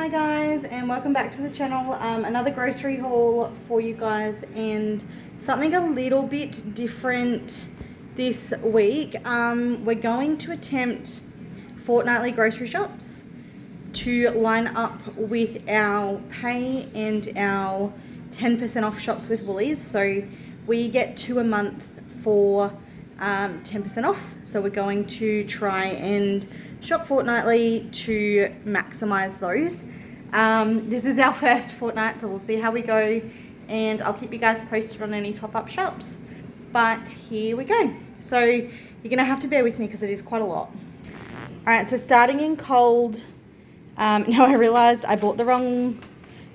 Hi guys, and welcome back to the channel. Another grocery haul for you guys, and something a little bit different this week. We're going to attempt fortnightly grocery shops to line up with our pay and our 10% off shops with Woolies. So we get 2 a month for 10% off. So we're going to try and shop fortnightly to maximize those. This is our first fortnight, so we'll see how we go, and I'll keep you guys posted on any top-up shops. But here we go. So you're gonna have to bear with me because it is quite a lot. All right, so starting in cold. Now I realized I bought the wrong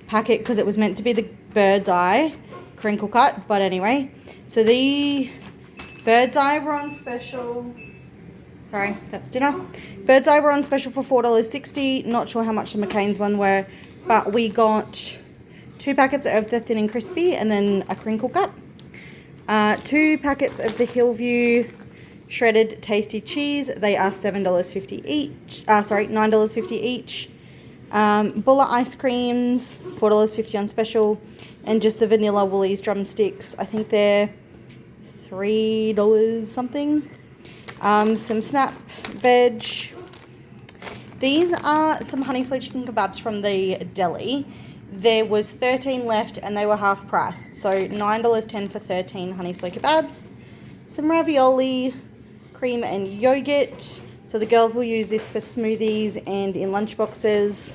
packet because it was meant to be the bird's eye crinkle cut, but anyway, so the bird's eye were on special. Sorry, that's dinner. Bird's eye were on special for $4.60. Not sure how much the McCain's one were, but we got 2 packets of the thin and crispy and then a crinkle cut. 2 packets of the Hillview shredded tasty cheese. They are $7.50 each. $9.50 each. Bulla ice creams, $4.50 on special, and just the vanilla Woolies drumsticks. I think they're $3 something. Some snap veg. These are some honey sweet chicken kebabs from the deli. There was 13 left and they were half price. So $9.10 for 13 honey sweet kebabs. Some ravioli, cream and yogurt. So the girls will use this for smoothies and in lunch boxes.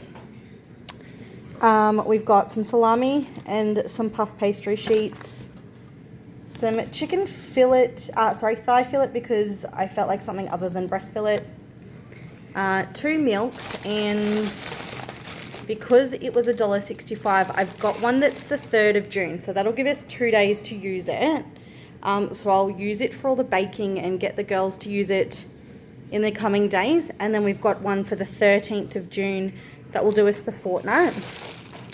We've got some salami and some puff pastry sheets. Some chicken fillet, thigh fillet, because I felt like something other than breast fillet. 2 milks, and because it was $1.65, I've got one that's the 3rd of June, so that'll give us 2 days to use it. So I'll use it for all the baking and get the girls to use it in the coming days. And then we've got one for the 13th of June that will do us the fortnight.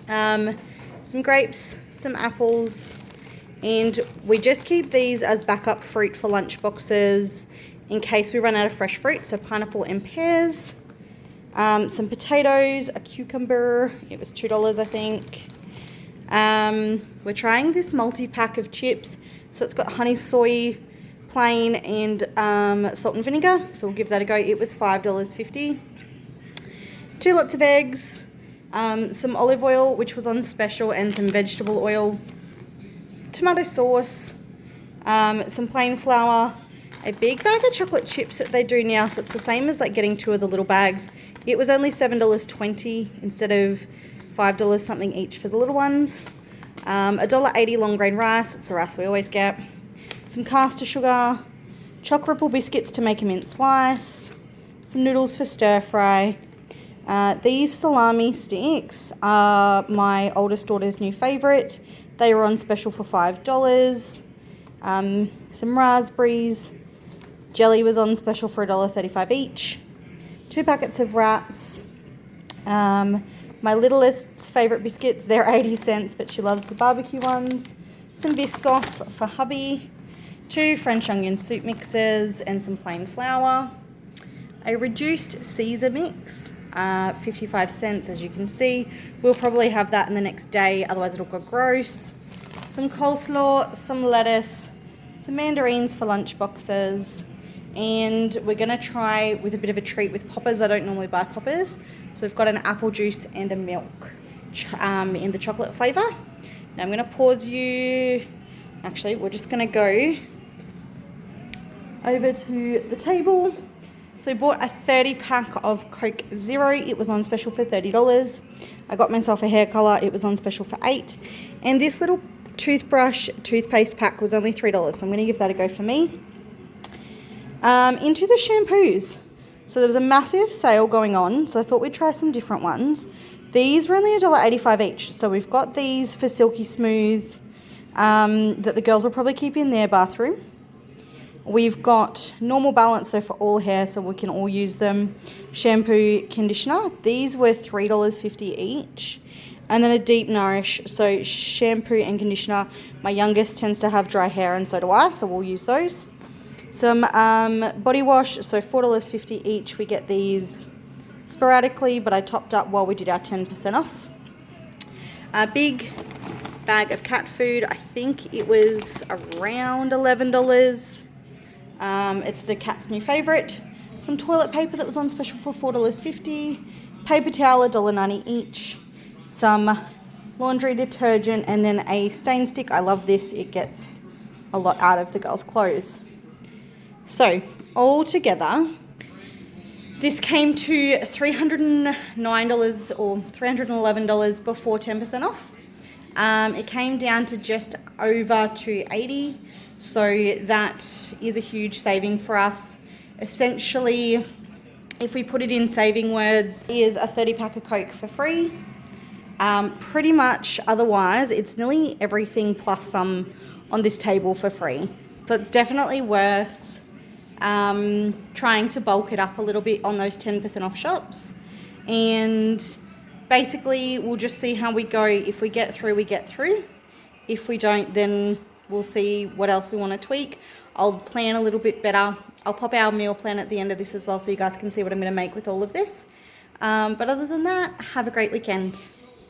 Some grapes, some apples. And we just keep these as backup fruit for lunch boxes in case we run out of fresh fruit. So pineapple and pears, some potatoes, a cucumber. It was $2, I think. We're trying this multi-pack of chips. So it's got honey soy, plain, and salt and vinegar. So we'll give that a go. It was $5.50. 2 lots of eggs, some olive oil, which was on special, and some vegetable oil. Tomato sauce, some plain flour, a big bag of chocolate chips that they do now, so it's the same as like getting 2 of the little bags. It was only $7.20 instead of $5 something each for the little ones. $1.80 long grain rice, it's the rice we always get. Some caster sugar, choc ripple biscuits to make a mint slice, some noodles for stir fry. These salami sticks are my oldest daughter's new favourite. They were on special for $5. Some raspberries. Jelly was on special for $1.35 each. 2 packets of wraps. My littlest's favourite biscuits, they're 80 cents, but she loves the barbecue ones. Some Biscoff for hubby. 2 French onion soup mixes and some plain flour. A reduced Caesar mix. 55 cents, as you can see. We'll probably have that in the next day, otherwise it'll go gross. Some coleslaw, some lettuce, some mandarins for lunch boxes, and we're going to try with a bit of a treat with poppers. I don't normally buy poppers, so we've got an apple juice and a milk in the chocolate flavour. Now I'm going to pause you. Actually, we're just going to go over to the table. So we bought a 30 pack of Coke Zero. It was on special for $30. I got myself a hair colour. It was on special for $8. And this little toothpaste pack was only $3. So I'm going to give that a go for me. Into the shampoos. So there was a massive sale going on. So I thought we'd try some different ones. These were only $1.85 each. So we've got these for Silky Smooth that the girls will probably keep in their bathroom. We've got Normal Balance, so for all hair, so we can all use them. Shampoo, conditioner. These were $3.50 each. And then a Deep Nourish, so shampoo and conditioner. My youngest tends to have dry hair, and so do I, so we'll use those. Some body wash, so $4.50 each. We get these sporadically, but I topped up while we did our 10% off. A big bag of cat food, I think it was around $11. It's the cat's new favourite. Some toilet paper that was on special for $4.50. Paper towel, $1.90 each. Some laundry detergent, and then a stain stick. I love this. It gets a lot out of the girls' clothes. So, all together, this came to $309 or $311 before 10% off. It came down to just over $280, so that is a huge saving for us. Essentially, if we put it in saving words, is a 30 pack of Coke for free. Pretty much otherwise, it's nearly everything plus some on this table for free. So it's definitely worth trying to bulk it up a little bit on those 10% off shops. And basically, we'll just see how we go. If we get through, we get through. If we don't, then we'll see what else we want to tweak. I'll plan a little bit better. I'll pop our meal plan at the end of this as well so you guys can see what I'm going to make with all of this. But other than that, have a great weekend.